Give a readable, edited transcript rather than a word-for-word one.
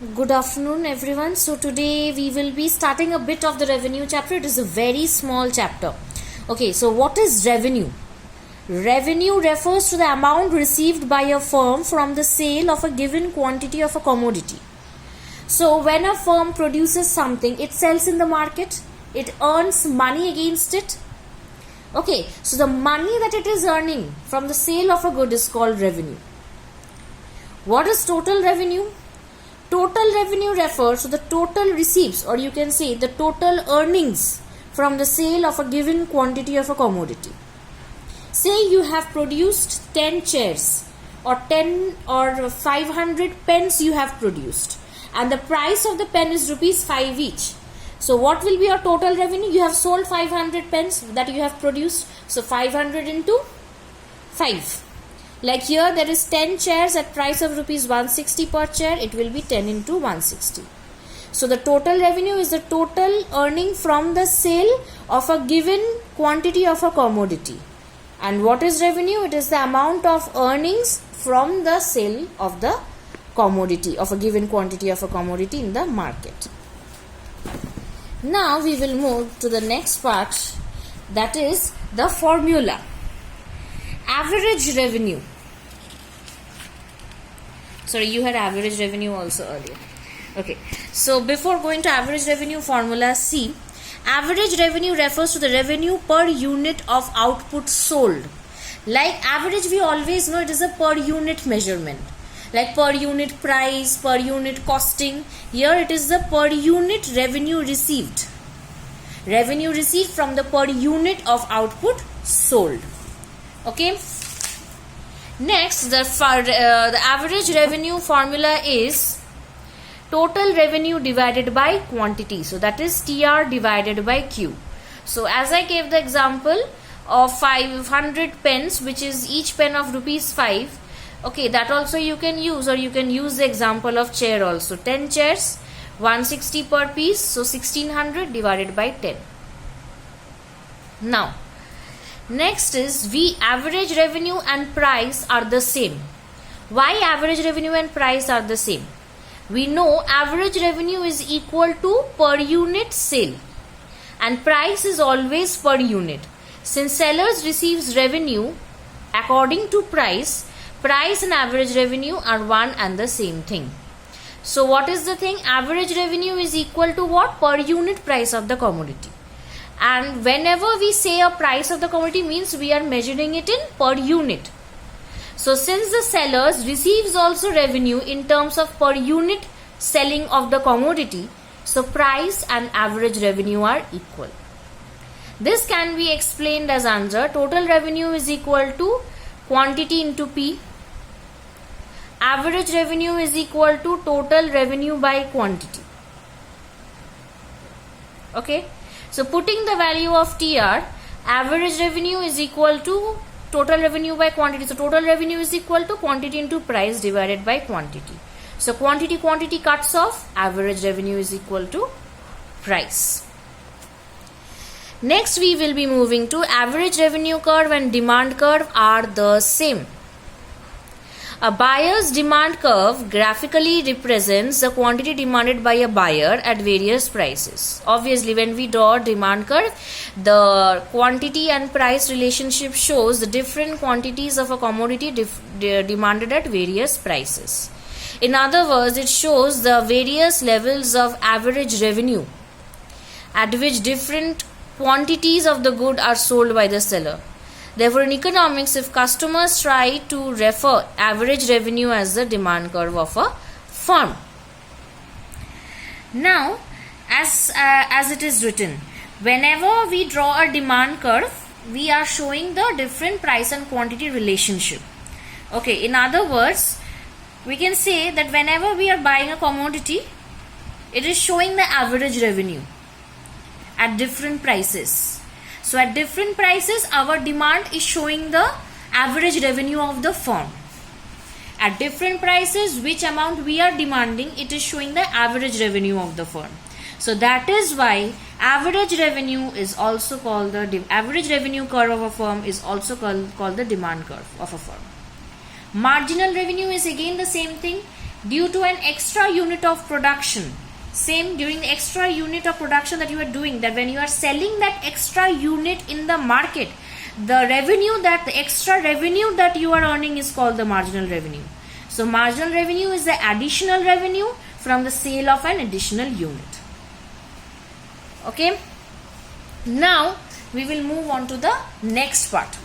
Good afternoon, everyone. So, today we will be starting a bit of the revenue chapter. It is a very small chapter. Okay, so what is revenue? Revenue refers to the amount received by a firm from the sale of a given quantity of a commodity. So, when a firm produces something, it sells in the market, it earns money against it. Okay, so the money that it is earning from the sale of a good is called revenue. What is total revenue? Total revenue refers to the total receipts, or you can say the total earnings from the sale of a given quantity of a commodity. Say you have produced 10 chairs or 10 or 500 pens you have produced, and the price of the pen is rupees 5 each. So what will be your total revenue? You have sold 500 pens that you have produced. So 500 into 5. Like here there is 10 chairs at price of rupees 160 per chair. It will be 10 into 160. So the total revenue is the total earning from the sale of a given quantity of a commodity. And what is revenue? It is the amount of earnings from the sale of the commodity, of a given quantity of a commodity in the market. Now we will move to the next part, that is the formula. Average revenue. Sorry, you had average revenue also earlier. Okay, so before going to average revenue, formula C. Average revenue refers to the revenue per unit of output sold. Like average, we always know it is a per unit measurement. Like per unit price, per unit costing. Here it is the per unit revenue received. Revenue received from the per unit of output sold. Okay. Next, the average revenue formula is total revenue divided by quantity. So that is TR divided by Q. So as I gave the example of 500 pens, which is each pen of rupees 5. Okay, that also you can use, or you can use the example of chair also. 10 chairs, 160 per piece. So 1600 divided by 10. Now, next is average revenue and price are the same. Why average revenue and price are the same? We know average revenue is equal to per unit sale, and price is always per unit. Since sellers receives revenue according to price and average revenue are one and the same thing. So what is the thing? Average revenue is equal to what? Per unit price of the commodity. And whenever we say a price of the commodity, means we are measuring it in per unit. So since the sellers receives also revenue in terms of per unit selling of the commodity, so price and average revenue are equal. This can be explained as under total revenue is equal to quantity into P. Average revenue is equal to total revenue by quantity. Okay. So putting the value of TR, average revenue is equal to total revenue by quantity. So total revenue is equal to quantity into price divided by quantity. So quantity cuts off, average revenue is equal to price. Next we will be moving to average revenue curve and demand curve are the same. A buyer's demand curve graphically represents the quantity demanded by a buyer at various prices. Obviously, when we draw a demand curve, the quantity and price relationship shows the different quantities of a commodity demanded at various prices. In other words, it shows the various levels of average revenue at which different quantities of the good are sold by the seller. Therefore, in economics, if customers try to refer average revenue as the demand curve of a firm. Now, as it is written, whenever we draw a demand curve, we are showing the different price and quantity relationship. Okay, in other words, we can say that whenever we are buying a commodity, it is showing the average revenue at different prices. So at different prices, our demand is showing the average revenue of the firm. At different prices, which amount we are demanding, it is showing the average revenue of the firm. So that is why average revenue is also called the average revenue curve of a firm is also called the demand curve of a firm. Marginal revenue is again the same thing. due to an extra unit of production. Same, during the extra unit of production that you are doing, that when you are selling that extra unit in the market, the extra revenue that you are earning is called the marginal revenue. So marginal revenue is the additional revenue from the sale of an additional unit. Okay, now we will move on to the next part.